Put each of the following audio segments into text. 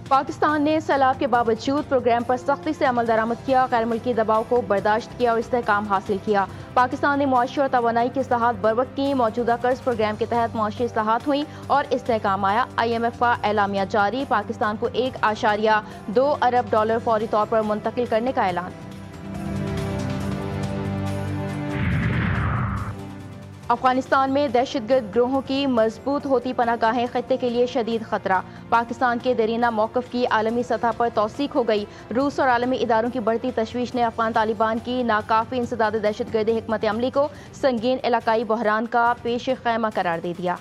पाकिस्तान ने सैलाब के बावजूद प्रोग्राम पर सख्ती से अमल दरामद किया, गैर मुल्की दबाव को बर्दाश्त किया और इस्तेहकाम हासिल किया। पाकिस्तान ने मुआशी और तवानाई की इस्लाहात बरवक्त की। मौजूदा कर्ज प्रोग्राम के तहत मुआशी इस्लाहात हुई और इस्तेहकाम आया। IMF का एलामिया जारी, पाकिस्तान को $1.2 अरब फौरी तौर पर मुंतकिल करने का ऐलान। अफगानिस्तान में दहशतगर्द ग्रोहों की मजबूत होती पनाहगाहें खत्ते के लिए शदीद खतरा। पाकिस्तान के देरीना मौक़िफ़ की आलमी सतह पर तौसीक हो गई। रूस और आलमी इदारों की बढ़ती तशवीश ने अफगान तालिबान की नाकाफ़ी इंसदाद दहशतगर्दी हिकमत अमली को संगीन इलाकाई बहरान का पेश खैमा करार दे दिया।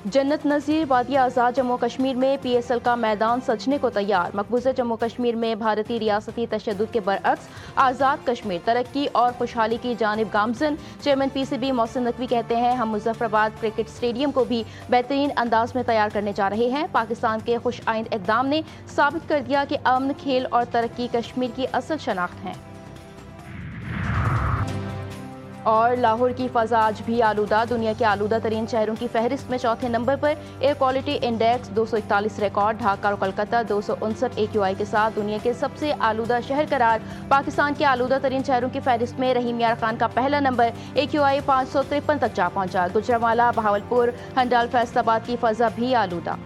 जन्नत नज़ीर वादिया आज़ाद जम्मू कश्मीर में PSL का मैदान सजने को तैयार। मकबूजा जम्मू कश्मीर में भारतीय रियासती तशद्दुद के बरअक्स आज़ाद कश्मीर तरक्की और खुशहाली की जानिब गामजन। चेयरमैन PCB मोहसिन नकवी कहते हैं, हम मुजफ्फराबाद क्रिकेट स्टेडियम को भी बेहतरीन अंदाज में तैयार करने जा रहे हैं। पाकिस्तान के खुश आइंद इक़दाम ने साबित कर दिया कि अमन, खेल और तरक्की कश्मीर की असल शनाख्त हैं। और लाहौर की फ़ज़ा आज भी आलूदा, दुनिया के आलूदा तरीन शहरों की फहरिस्त में चौथे नंबर पर। Air quality index 241 record. Dhaka और कोलकाता 259 AQI के साथ दुनिया के सबसे आलूदा शहर करार। पाकिस्तान के आलूदा तरीन शहरों की फहरिस्त में रहीम यार खान का पहला नंबर, AQI 553 तक जा पहुंचा। गुजरांवाला, बहावलपुर, हंडाल, फैसलाबाद की फ़ज़ा भी आलूदा।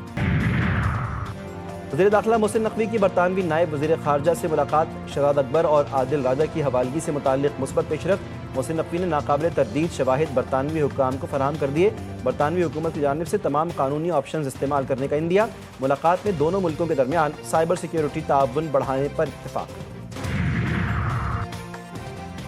वज़ीर दाखिला मोहसिन नकवी की बरतानवी नायब वज़ीर ख़ारजा से मुलाकात। शहजाद अकबर और आदिल राजा की हवालगी से मुताल्लिक़ मुस्बत पेशरफ़्त। मोहसिन नकवी ने नाकाबिल तरदीद शवाहिद बरतानवी हुक्काम को फराहम कर दिए। बरतानवी हुकूमत की जानिब से तमाम कानूनी ऑप्शन इस्तेमाल करने का इंदिया। मुलाकात में दोनों मुल्कों के दरमियान साइबर सिक्योरिटी ताउन बढ़ाने पर इत्तेफाक।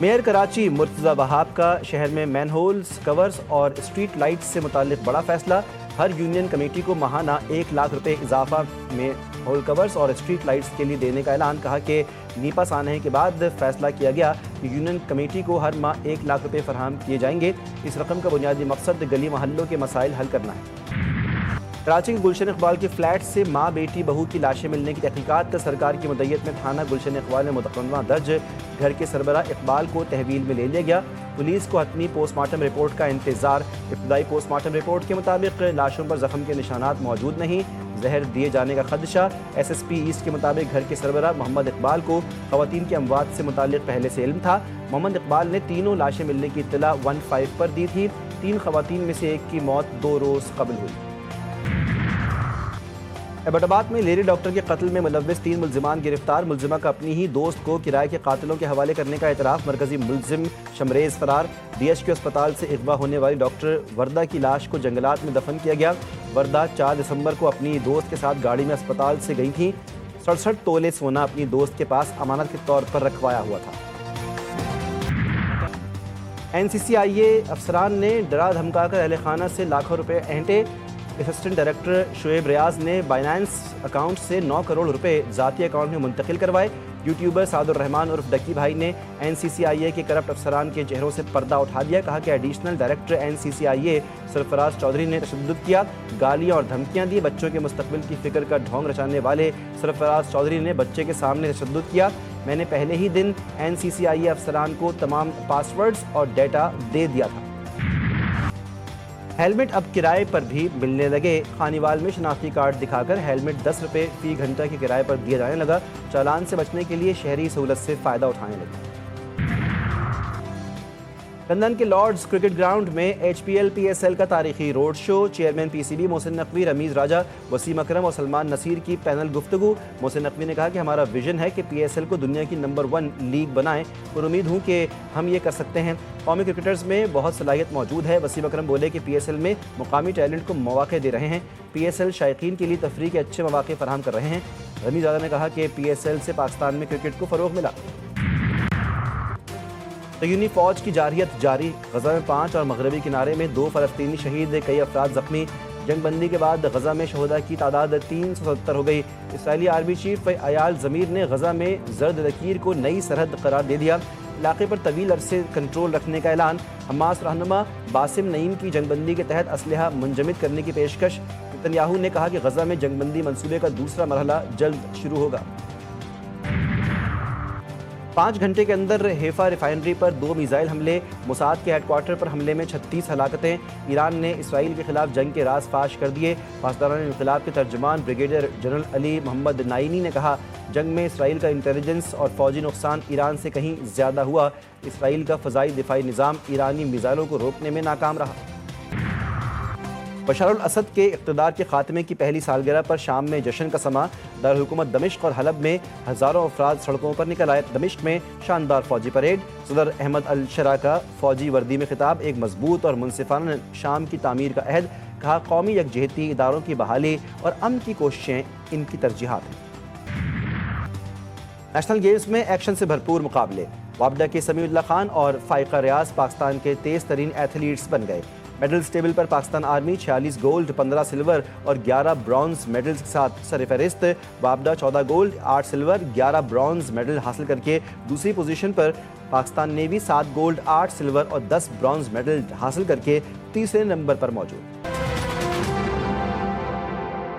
मेयर कराची मुर्तज़ा वहाब का शहर में मैनहोल्स, कवर्स और स्ट्रीट लाइट्स से मुताल्लिक़ बड़ा फैसला। हर यूनियन कमेटी को माहाना 1 लाख रुपए इजाफा में होल कवर्स और स्ट्रीट लाइट्स के लिए देने का ऐलान। कहा कि नीपा आने के बाद फैसला किया गया कि यूनियन कमेटी को हर माह 1 लाख रुपए फराहम किए जाएंगे। इस रकम का बुनियादी मकसद गली मोहल्लों के मसाइल हल करना है। कराची के गुलशन इकबाल के फ्लैट से माँ, बेटी, बहू की लाशें मिलने की तहकीकात। सरकार की मुद्दत में थाना गुलशन इकबाल में मुकदमा दर्ज। घर के सरबराह इकबाल को तहवील में ले लिया गया। पुलिस को हतमी पोस्टमार्टम रिपोर्ट का इंतजार। इब्तदाई पोस्टमार्टम रिपोर्ट के मुताबिक लाशों पर जख्म के निशानात मौजूद नहीं, जहर दिए जाने का खदशा। SSP ईस्ट के मुताबिक घर के सरबराह मोहम्मद इकबाल को ख़वातीन की अमवात से मुताल्लिक़ पहले से इल्म था। मोहम्मद इकबाल ने तीनों लाशें मिलने की इत्तला 15 पर दी थी। 3 ख़वातीन में से एक की मौत 2 रोज़ कबल हुई। एबटाबाद में लेडी डॉक्टर के कत्ल में मुलव्विस 3 मुल्जिमान गिरफ्तार। मुल्जिमा का अपनी ही दोस्त को किराए के कातिलों के हवाले करने का एतराफ़। मरकजी मुल्जिम शमरेज फरार। DHQ अस्पताल से अगवा होने वाली डॉक्टर वर्दा की लाश को जंगलात में दफन किया गया। वर्दा 4 दिसंबर को अपनी दोस्त के साथ गाड़ी में अस्पताल से गई थी। 67 तोले सोना अपनी दोस्त के पास अमानत के तौर पर रखवाया हुआ था। NCCIA अफसरान ने डरा धमका कर अहल खाना से लाखों रुपए ऐंठे। असिस्टेंट डायरेक्टर शुएब रियाज ने बाइनेंस अकाउंट से 9 करोड़ रुपए ज़ाती अकाउंट में मुंतकिल करवाए। यूट्यूबर सादुर रहमान उर्फ डक्की भाई ने NCCIA के करप्ट अफसरान के चेहरों से पर्दा उठा दिया। कहा कि additional director NCCIA Sarfaraz Chaudhry ने तशद्दुद किया, गालियाँ और धमकियाँ दी। बच्चों के मुस्तकबिल की फ़िक्र का ढोंग रचाने वाले सरफराज चौधरी ने बच्चे के सामने तशद्दुद किया। मैंने पहले ही दिन NCCIA अफसरान को तमाम पासवर्ड्स और डेटा दे दिया था। हेलमेट अब किराए पर भी मिलने लगे। खानीवाल में शनाख्ती कार्ड दिखाकर हेलमेट 10 रुपये फ़ी घंटा के किराए पर दिया जाने लगा। चालान से बचने के लिए शहरी सहूलत से फ़ायदा उठाने लगे। लंदन के लॉर्ड्स क्रिकेट ग्राउंड में HPL PSL का तारीखी road show. Chairman PCB Mohsin Naqvi, Rameez Raja, Wasim Akram और सलमान नसीर की पैनल गुफ्तगू। मोहसिन नकवी ने कहा कि हमारा विजन है कि PSL को दुनिया की नंबर 1 लीग बनाएं और उम्मीद हूँ कि हम ये कर सकते हैं। कौमी क्रिकेटर्स में बहुत सलाहियत मौजूद है। वसीम अकरम बोले कि PSL में मुकामी टैलेंट को मौक़े दे रहे हैं। PSL शायकीन के लिए तफरीह के अच्छे मौक़े फराहम कर रहे हैं। रमीज़ राजा ने कहा कि PSL से पाकिस्तान में क्रिकेट को फ़रोग़ मिला। तयूनी फ़ौज की जारियत जारी। गज़ा में 5 और मगरबी किनारे में 2 फ़लस्तीनी शहीद, कई अफराद ज़ख्मी। जंगबंदी के बाद गज़ा में शहदा की तादाद 370 हो गई। इसराइली आर्मी चीफ अयाल ज़मीर ने गज़ा में जर्द लकीर को नई सरहद करार दे दिया। इलाके पर तवील अरसे कंट्रोल रखने का ऐलान। हमास रहनुमा बासिम नईम की जंगबंदी के तहत असलहा मुंजमद करने की पेशकश। नेतन्याहू ने कहा कि गज़ा में जंगबंदी मंसूबे का दूसरा मरहला जल्द शुरू होगा। 5 گھنٹے کے اندر حیفا ریفائنری پر 2 میزائل حملے، موساد کے ہیڈ کوارٹر پر حملے میں 36 ہلاکتیں۔ ایران نے اسرائیل کے خلاف جنگ کے راز فاش کر دیے۔ پاسداران انقلاب کے ترجمان بریگیڈیئر جنرل علی محمد نائینی نے کہا، جنگ میں اسرائیل کا انٹیلیجنس اور فوجی نقصان ایران سے کہیں زیادہ ہوا۔ اسرائیل کا فضائی دفاعی نظام ایرانی میزائلوں کو روکنے میں ناکام رہا۔ بشار الاسد کے اقتدار کے خاتمے کی پہلی سالگرہ پر شام میں جشن کا سماں۔ دارالحکومت دمشق اور حلب میں ہزاروں افراد سڑکوں پر نکل آئے۔ دمشق میں شاندار فوجی پریڈ، صدر احمد الشرا کا فوجی وردی میں خطاب، ایک مضبوط اور منصفانہ شام کی تعمیر کا عہد، کہا قومی یکجہتی، اداروں کی بحالی اور امن کی کوششیں ان کی ترجیحات ہیں۔ نیشنل گیمز میں ایکشن سے بھرپور مقابلے، وابڈا کے سمیع اللہ خان اور فائقہ ریاض پاکستان کے تیز ترین ایتھلیٹس بن گئے۔ میڈلز ٹیبل پر پاکستان آرمی 46 گولڈ، 15 سلور اور 11 برونز میڈلز کے ساتھ سرفہرست۔ وابڈا 14 گولڈ، 8 سلور، 11 برونز میڈل حاصل کر کے دوسری پوزیشن پر۔ پاکستان نیوی 7 گولڈ، 8 سلور اور 10 برونز میڈل حاصل کر کے تیسرے نمبر پر موجود۔